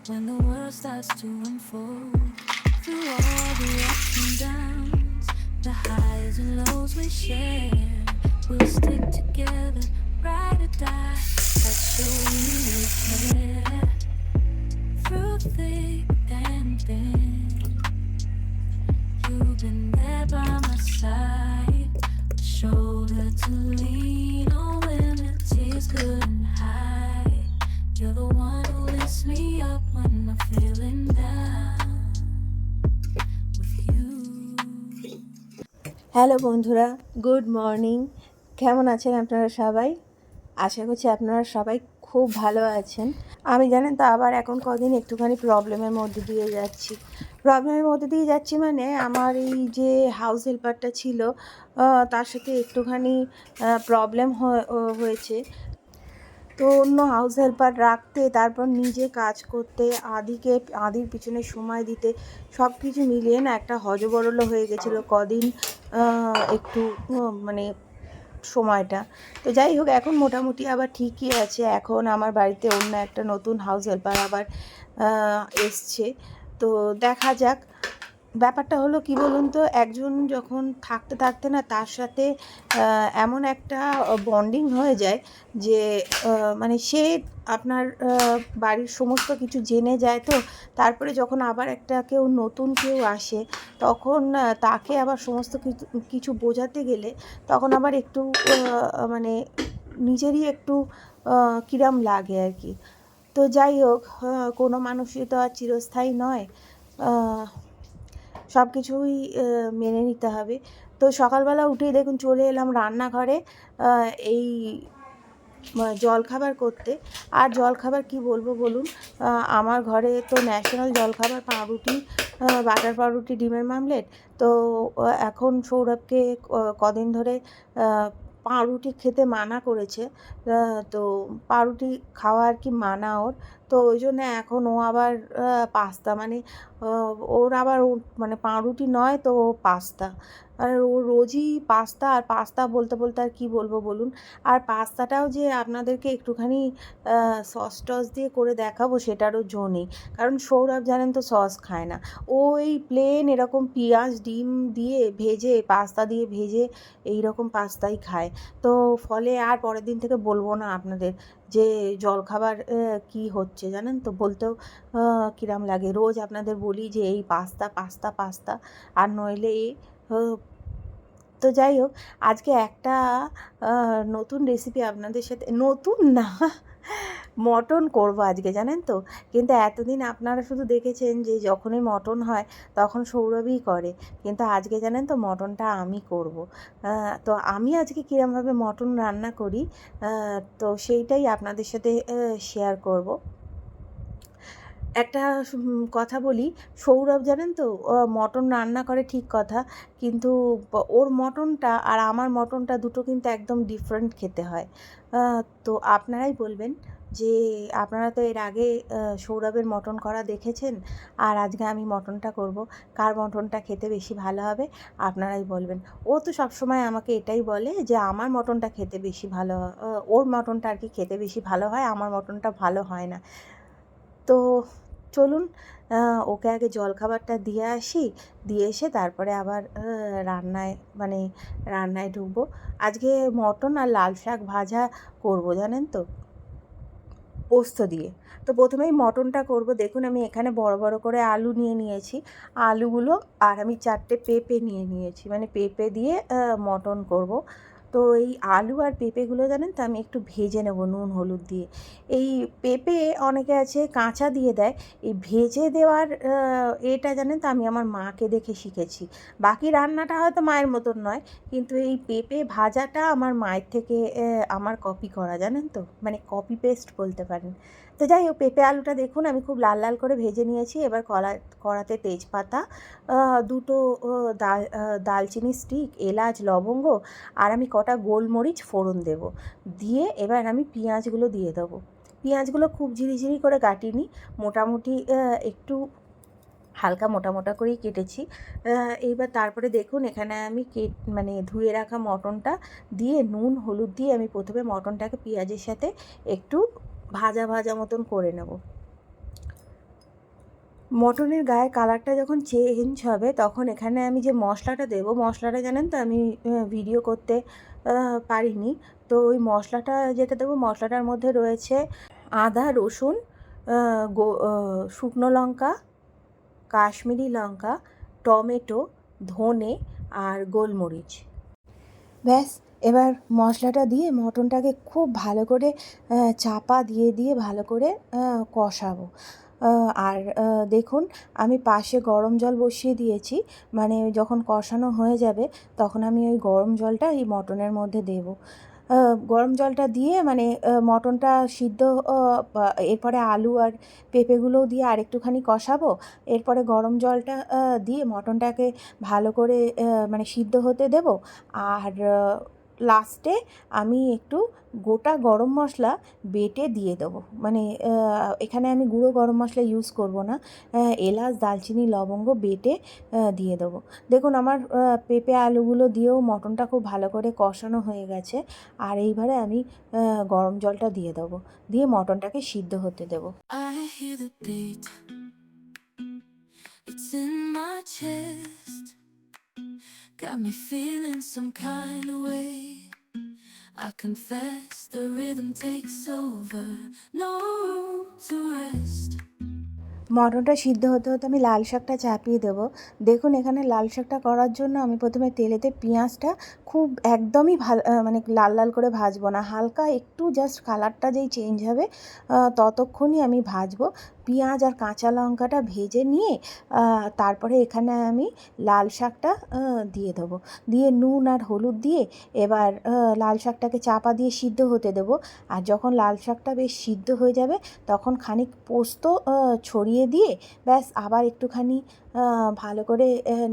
When the world starts to unfold, through all the ups and downs, the highs and lows we share, we'll stick together, ride or die. That's show we care. Through thick and thin, you've been there by my side, a shoulder to lean on when the tears couldn't hide. You're the one who lifts me up when I'm feeling down with you. Hello বন্ধুরা, good morning. কেমন আছেন আপনারা সবাই? আশা করছি আপনারা সবাই খুব ভালো আছেন। আমি জানেন তো আবার এখন কদিন একটুখানি প্রবলেমের মধ্যে দিয়ে যাচ্ছি মানে আমার এই যে হাউস হেল্পারটা ছিল তার সাথে একটুখানি প্রবলেম হয়েছে। তো অন্য হাউস হেল্পার রাখতে, তারপর নিজে কাজ করতে, আদির পিছনে সময় দিতে, সব কিছু মিলিয়ে না একটা হযবরল হয়ে গেছিলো কদিন। একটু মানে সময়টা তো যাই হোক, এখন মোটামুটি আবার ঠিকই আছে। এখন আমার বাড়িতে অন্য একটা নতুন হাউস হেল্পার আবার এসছে। তো দেখা যাক। ব্যাপারটা হলো কি বলুন তো, একজন যখন থাকতে থাকতে না তার সাথে এমন একটা বন্ডিং হয়ে যায় যে মানে সে আপনার বাড়ির সমস্ত কিছু জেনে যায়। তো তারপরে যখন আবার একটা নতুন কেউ আসে, তখন তাকে আবার সমস্ত কিছু বোঝাতে গেলে তখন আবার একটু মানে নিজেরই একটু কিরম লাগে আর কি। তো যাই হোক, কোনো মানুষই তো আর চিরস্থায়ী নয়। সব কিছুই মেনে নিতে হবে। তো সকালবেলা উঠেই দেখুন চলে এলাম রান্নাঘরে এই জলখাবার করতে। আর জলখাবার কি বলবো বলুন, আমার ঘরে তো ন্যাশনাল জলখাবার পাউরুটি, বাটার পাউরুটি, ডিমের মামলেট। তো এখন সৌরভকে কদিন ধরে পাউরুটি খেতে মানা করেছে। তো পাউরুটি খাওয়া আর কি মানা ওর। তো ওই জন্য এখন ও আবার পাস্তা মানে ওর আবার মানে পাউরুটি নয় তো ও পাস্তা। আর ও রোজই পাস্তা আর পাস্তা বলতে বলতে আর কি বলবো বলুন। আর পাস্তাটাও যে আপনাদেরকে একটুখানি সস টস দিয়ে করে দেখাবো সেটারও জো নেই। কারণ সৌরভ জানেন তো সস খায় না। ও এই প্লেন এরকম পেঁয়াজ ডিম দিয়ে ভেজে, পাস্তা দিয়ে ভেজে এই রকম পাস্তাই খায়। তো ফলে আর পরের দিন থেকে বলবো না আপনাদের যে জলখাবার কী হচ্ছে জানেন তো, বলতেও কিরম লাগে। রোজ আপনাদের বলি যে এই পাস্তা পাস্তা পাস্তা, আর নইলে এই তো যাই হোক, আজকে একটা নতুন রেসিপি আপনাদের সাথে, নতুন না, মটন করব আজকে জানেন তো। কিন্তু এতদিন আপনারা শুধু দেখেছেন যে যখনই মটন হয় তখন সৌরভই করে, কিন্তু আজকে জানেন তো মটনটা আমি করব। তো আমি আজকে কীরমভাবে মটন রান্না করি তো সেইটাই আপনাদের সাথে শেয়ার করব। একটা কথা বলি, সৌরভ জানেন তো মটন রান্না করে ঠিক কথা, কিন্তু ওর মটনটা আর আমার মটনটা দুটো কিন্তু একদম ডিফারেন্ট খেতে হয়। তো আপনারাই বলবেন যে আপনারা তো এর আগে সৌরভের মটন করা দেখেছেন, আর আজকে আমি মটনটা করব, কার মটনটা খেতে বেশি ভালো হবে আপনারাই বলবেন। ও তো সবসময় আমাকে এটাই বলে যে আমার মটনটা খেতে বেশি ভালো ওর মটনটা আর কি খেতে বেশি ভালো হয়, আমার মটনটা ভালো হয় না। তো চলুন ওকে আগে জলখাবারটা দিয়ে আসি, দিয়ে এসে তারপরে আবার রান্নায় ঢুকবো। আজকে মটন আর লাল শাক ভাজা করব জানেন তো, পোস্ত দিয়ে। তো প্রথমেই মটনটা করব। দেখুন আমি এখানে বড় বড় করে আলু নিয়ে নিয়েছি, আলুগুলো, আর আমি 4টে পেঁপে নিয়ে নিয়েছি, মানে পেঁপে দিয়ে মটন করব। তো এই আলু আর পেঁপেগুলো জানেন তো আমি একটু ভেজে নেব নুন হলুদ দিয়ে। এই পেঁপে অনেকে আছে কাঁচা দিয়ে দেয়, এই ভেজে দেওয়ার এটা জানেন তো আমি আমার মাকে দেখে শিখেছি। বাকি রান্নাটা হয়তো মায়ের মতন নয়, কিন্তু এই পেঁপে ভাজাটা আমার মায়ের থেকে আমার কপি করা জানেন তো, মানে কপি পেস্ট বলতে পারেন। তো যাই হোক, পেঁপে আলুটা দেখুন আমি খুব লাল লাল করে ভেজে নিয়েছি। এবার কড়াতে তেজপাতা, দুটো দালচিনি স্টিক, এলাচ, লবঙ্গ, আর আমি কটা গোলমরিচ ফোড়ন দেব। দিয়ে এবার আমি পেঁয়াজগুলো দিয়ে দেবো। পেঁয়াজগুলো খুব ঝিরিঝিরি করে কাটিনি, মোটামুটি একটু হালকা মোটা মোটা করেই কেটেছি। এইবার তারপরে দেখুন এখানে আমি মানে ধুয়ে রাখা মটনটা দিয়ে নুন হলুদ দিয়ে আমি প্রথমে মটনটাকে পেঁয়াজের সাথে একটু ভাজা ভাজা মতন করে নেব। মটনের গায়ে কালারটা যখন চেঞ্জ হবে তখন এখানে আমি যে মশলাটা দেবো, মশলাটা জানেন তো আমি ভিডিও করতে পারিনি। তো ওই মশলাটা যেটা দেবো, মশলাটার মধ্যে রয়েছে আদা, রসুন, শুকনো লঙ্কা, কাশ্মীরি লঙ্কা, টমেটো, ধনে আর গোলমরিচ। ব্যাস, এবার মশলাটা দিয়ে মটনটাকে খুব ভালো করে চাপা দিয়ে দিয়ে ভালো করে কষাবো। আর দেখুন আমি পাশে গরম জল বসিয়ে দিয়েছি, মানে যখন কষানো হয়ে যাবে তখন আমি ওই গরম জলটা এই মটনের মধ্যে দেবো। গরম জলটা দিয়ে মানে মটনটা সিদ্ধ, এরপরে আলু আর পেঁপেগুলোও দিয়ে আরেকটুখানি কষাবো। এরপরে গরম জলটা দিয়ে মটনটাকে ভালো করে মানে সিদ্ধ হতে দেবো। আর লাস্টে আমি একটু গোটা গরম মশলা বেটে দিয়ে দেবো, মানে এখানে আমি গুঁড়ো গরম মশলা ইউজ করব না, এলাচ, দালচিনি, লবঙ্গ বেটে দিয়ে দেবো। দেখুন আমার পেঁপে আলুগুলো দিয়েও মটনটা খুব ভালো করে কষানো হয়ে গেছে। আর এইবারে আমি গরম জলটা দিয়ে দেবো, দিয়ে মটনটাকে সিদ্ধ হতে দেবো। I hear the beat, it's in my chest, got me feeling some kind of way. I confess the rhythm takes over, no room to rest. মটনটা সিদ্ধ হতে হতে আমি লাল শাকটা চাপিয়ে দেবো। দেখুন এখানে লাল শাকটা করার জন্য আমি প্রথমে তেলেতে পেঁয়াজটা খুব একদমই মানে লাল লাল করে ভাজবো না, হালকা একটু জাস্ট কালারটা যেই চেঞ্জ হবে ততক্ষণই আমি ভাজবো। পেঁয়াজ আর কাঁচা লঙ্কাটা ভেজে নিয়ে তারপরে এখানে আমি লাল শাকটা দিয়ে দেবো, দিয়ে নুন আর হলুদ দিয়ে এবার লাল শাকটাকে চাপা দিয়ে সিদ্ধ হতে দেবো। আর যখন লাল শাকটা বেশ সিদ্ধ হয়ে যাবে তখন খানিক পোস্ত ছড়িয়ে দিয়ে ব্যাস আবার একটুখানি ভালো করে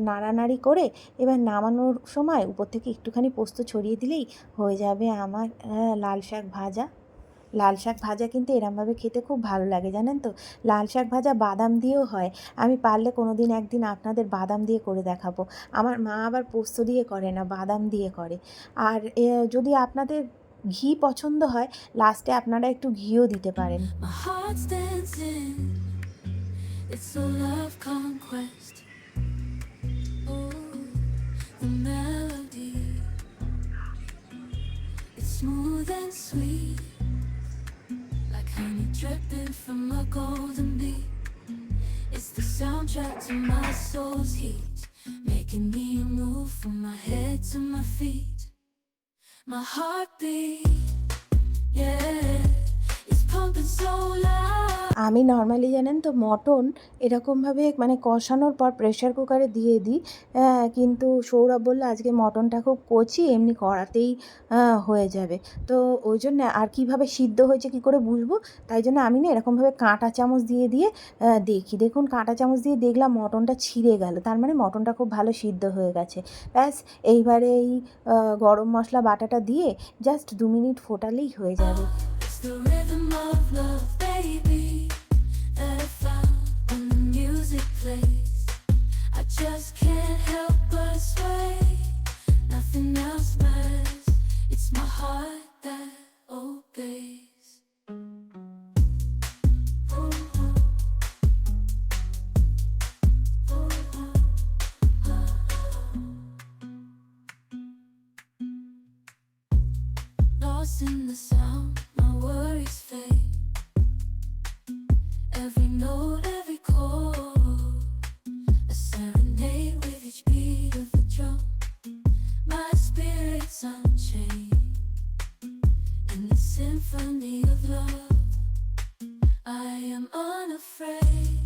নাড়ানাড়ি করে এবার নামানোর সময় উপর থেকে একটুখানি পোস্ত ছড়িয়ে দিলেই হয়ে যাবে আমার লাল শাক ভাজা। লাল শাক ভাজা কিন্তু এরমভাবে খেতে খুব ভালো লাগে জানেন তো। লাল শাক ভাজা বাদাম দিয়েও হয়, আমি পারলে কোনো দিন একদিন আপনাদের বাদাম দিয়ে করে দেখাবো। আমার মা আবার পোস্ত দিয়ে করে না, বাদাম দিয়ে করে। আর যদি আপনাদের ঘি পছন্দ হয় লাস্টে আপনারা একটু ঘিও দিতে পারেন। My heart's dancing, it's a love conquest. Oh, the melody, it's smooth and sweet, like honey dripping from a golden bee. It's the soundtrack to my soul's heat, making me move from my head to my feet. My heartbeat, yeah, it's pumping so loud. আমি normally জানেন তো mutton এরকমভাবে মানে কষানোর পর pressure কুকারে দিয়ে দিই, কিন্তু সৌরভ বলল আজকে মটনটা খুব কচি, এমনি কড়াতেই হয়ে যাবে। তো ওই জন্য আর কীভাবে সিদ্ধ হয়েছে কী করে বুঝবো, তাই জন্য আমি না এরকমভাবে কাঁটা চামচ দিয়ে দিয়ে দেখি। দেখুন কাঁটা চামচ দিয়ে দেখলাম মটনটা ছিঁড়ে গেল, তার মানে মটনটা খুব ভালো সিদ্ধ হয়ে গেছে। ব্যাস এইবারে এই গরম মশলা বাটাটা দিয়ে জাস্ট 2 মিনিট ফোটালেই হয়ে যাবে। It's the rhythm of love, baby, that I found when the music plays. I just can't help but sway. Nothing else matters. It's my heart that obeys. Lost in the sound, my worries fade. Every note, every chord, a serenade with each beat of the drum. My spirit's unchained in the symphony of love. I am unafraid,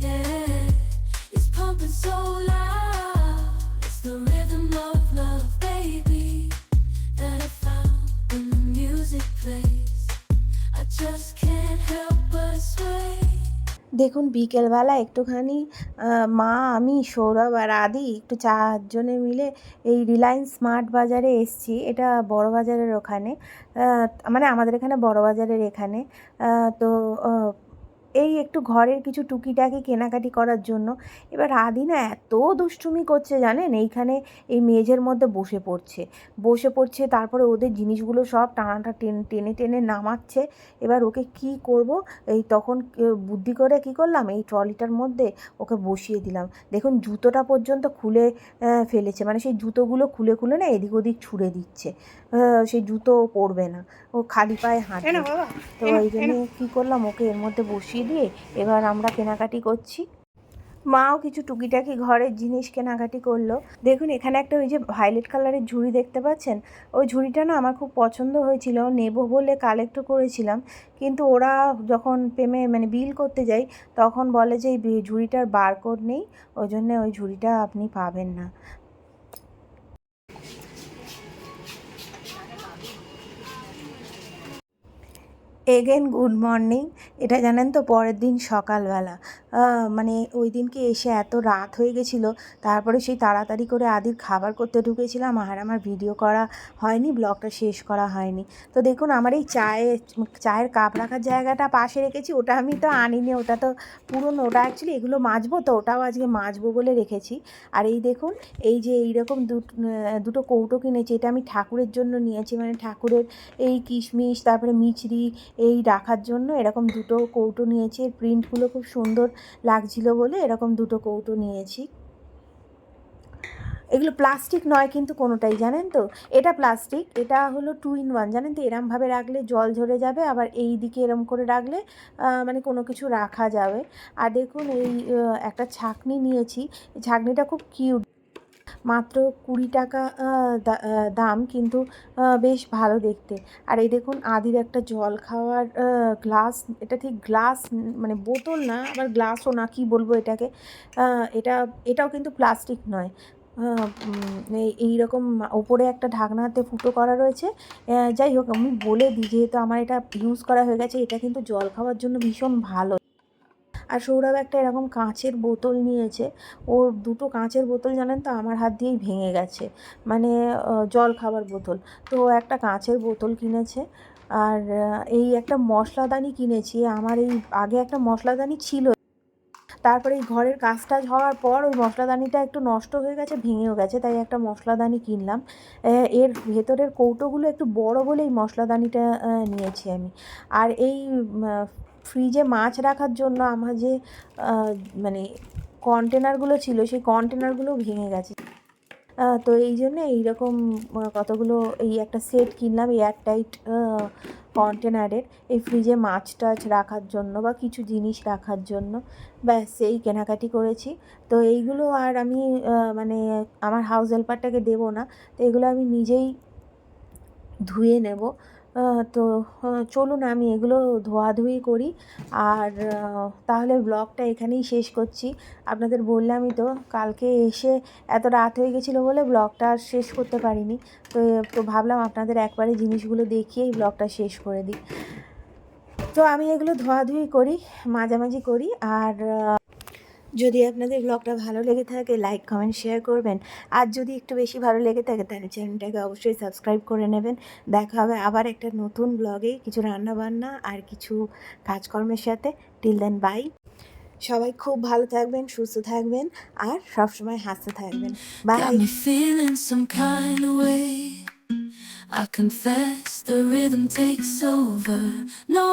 yeah, it's pumping so loud. It's the rhythm of love, baby, that I found when the music plays. I just can't help but sway. দেখুন বিকেলবেলা একটুখানি মা, আমি, সৌরভ আর আদি একটু চারজনে মিলে এই রিলায়েন্স স্মার্ট বাজারে এসছি। এটা বড় বাজারের ওখানে, মানে আমাদের এখানে বড় বাজারের এখানে। তো এই একটু ঘরের কিছু টুকিটাকি কেনাকাটি করার জন্য। এবার আদি না এত দুষ্টুমি করছে জানেন, এইখানে এই মেঝের মধ্যে বসে পড়ছে, তারপরে ওদের জিনিসগুলো সব টেনে টেনে নামাচ্ছে। এবার ওকে কি করব, এই তখন বুদ্ধি করে কি করলাম, এই ট্রলিটার মধ্যে ওকে বসিয়ে দিলাম। দেখুন জুতোটা পর্যন্ত খুলে ফেলেছে, মানে সেই জুতোগুলো খুলে খুলে না এদিক ওদিক ছুঁড়ে দিচ্ছে। সেই জুতো পরবে না, ও খালি পায়ে হাঁটবে। তো এই জন্য কী করলাম, ওকে এর মধ্যে বসিয়ে দিয়ে এবার আমরা কেনাকাটি করছি। মাও কিছু টুকিটাকি ঘরের জিনিস কেনাকাটি করলো। দেখুন এখানে একটা ওই যে ভায়োলেট কালারের ঝুড়ি দেখতে পাচ্ছেন, ওই ঝুড়িটা না আমার খুব পছন্দ হয়েছিল, নেব বলে কালেক্টও করেছিলাম। কিন্তু ওরা যখন মানে বিল করতে যাই তখন বলে যে এই ঝুড়িটার বারকোড নেই, ওই জন্যে ওই ঝুড়িটা আপনি পাবেন না। Again good morning. এটা জানেন তো পরের দিন সকালবেলা, মানে ওই দিনকে এসে এত রাত হয়ে গেছিলো, তারপরে সেই তাড়াতাড়ি করে আদির খাবার করতে ঢুকেছিলাম, আর আমার ভিডিও করা হয়নি, ব্লগটা শেষ করা হয়নি। তো দেখুন আমার এই চায়ের কাপ রাখার জায়গাটা পাশে রেখেছি, ওটা আমি তো আনিনি, ওটা তো পুরনো, ওটা অ্যাকচুয়ালি এগুলো মাজবো, তো ওটাও আজকে মাজবো বলে রেখেছি। আর এই দেখুন এই যে এইরকম দুটো কৌটো কিনেছি, এটা আমি ঠাকুরের জন্য নিয়েছি, মানে ঠাকুরের এই কিশমিশ তারপরে মিচড়ি এই রাখার জন্য এরকম দুটো কৌটো নিয়েছি। এর প্রিন্টগুলো খুব সুন্দর লাগছিল বলে এরকম দুটো কৌটো নিয়েছি। এগুলো প্লাস্টিক নয় কিন্তু কোনোটাই, জানেন তো, এটা প্লাস্টিক, এটা হলো 2 in 1, জানেন তো, এরমভাবে রাখলে জল ঝরে যাবে, আবার এই দিকে এরম করে রাখলে মানে কোনো কিছু রাখা যাবে। আর দেখুন এই একটা ছাঁকনি নিয়েছি, এই ছাঁকনিটা খুব কিউট, মাত্র 20 টাকা দাম, কিন্তু বেশ ভালো দেখতে। আর এই দেখুন আদির একটা জল খাওয়ার গ্লাস, এটা ঠিক গ্লাস মানে বোতল না, আবার গ্লাসও না, কি বলবো এটাকে, এটাও কিন্তু প্লাস্টিক নয়। এইরকম ওপরে একটা ঢাকনাতে ফুটো করা রয়েছে। যাই হোক আমি বলে দিই, যেহেতু আমার এটা ইউজ করা হয়ে গেছে, এটা কিন্তু জল খাওয়ার জন্য ভীষণ ভালো। আর সৌরভ একটা এরকম কাঁচের বোতল নিয়েছে, ওর দুটো কাঁচের বোতল জানেন তো আমার হাত দিয়েই ভেঙে গেছে, মানে জল খাবার বোতল। তো ও একটা কাঁচের বোতল কিনেছে। আর এই একটা মশলাদানি কিনেছি, আমার এই আগে একটা মশলাদানি ছিল, তারপরে এই ঘরের কাজ টাজ হওয়ার পর ওই মশলাদানিটা একটু নষ্ট হয়ে গেছে, ভেঙেও গেছে, তাই একটা মশলাদানি কিনলাম। এর ভেতরের কৌটোগুলো একটু বড় বলে এই মশলাদানিটা নিয়েছি আমি। আর এই ফ্রিজে মাছ রাখার জন্য আমার যে মানে কন্টেনারগুলো ছিল, সেই কন্টেনারগুলো ভেঙে গেছে। তো এই জন্যে এইরকম কতগুলো এই একটা সেট কিনলাম এয়ারটাইট কন্টেনারের, এই ফ্রিজে মাছ টাছ রাখার জন্য বা কিছু জিনিস রাখার জন্য। ব্যাস এই কেনাকাটি করেছি। তো এইগুলো আর আমি মানে আমার হাউস হেল্পারটাকে দেবো না, তো এগুলো আমি নিজেই ধুয়ে নেব। তো চলুন আমি এগুলো ধোয়াধুয়ি করি। আর তাহলে ব্লগটা এখানেই শেষ করছি। আপনাদের বললামই তো, কালকে এসে এত রাত হয়ে গেছিলো বলে ব্লগটা আর শেষ করতে পারিনি। তো ভাবলাম আপনাদের একবারে জিনিসগুলো দেখিয়েই ব্লগটা শেষ করে দিই। তো আমি এগুলো ধোয়াধুয়ি করি, মাঝামাঝি করি। আর যদি আপনাদের ব্লগটা ভালো লেগে থাকে লাইক কমেন্ট শেয়ার করবেন, আর যদি একটু বেশি ভালো লেগে থাকে তাহলে চ্যানেলটাকে অবশ্যই সাবস্ক্রাইব করে নেবেন। দেখা হবে আবার একটা নতুন ব্লগে, কিছু রান্নাবান্না আর কিছু কাজকর্মের সাথে। Till then bye. সবাই খুব ভালো থাকবেন, সুস্থ থাকবেন, আর সবসময় হাসতে থাকবেন। By. Got me feeling some kind of way. I confess the rhythm takes over. No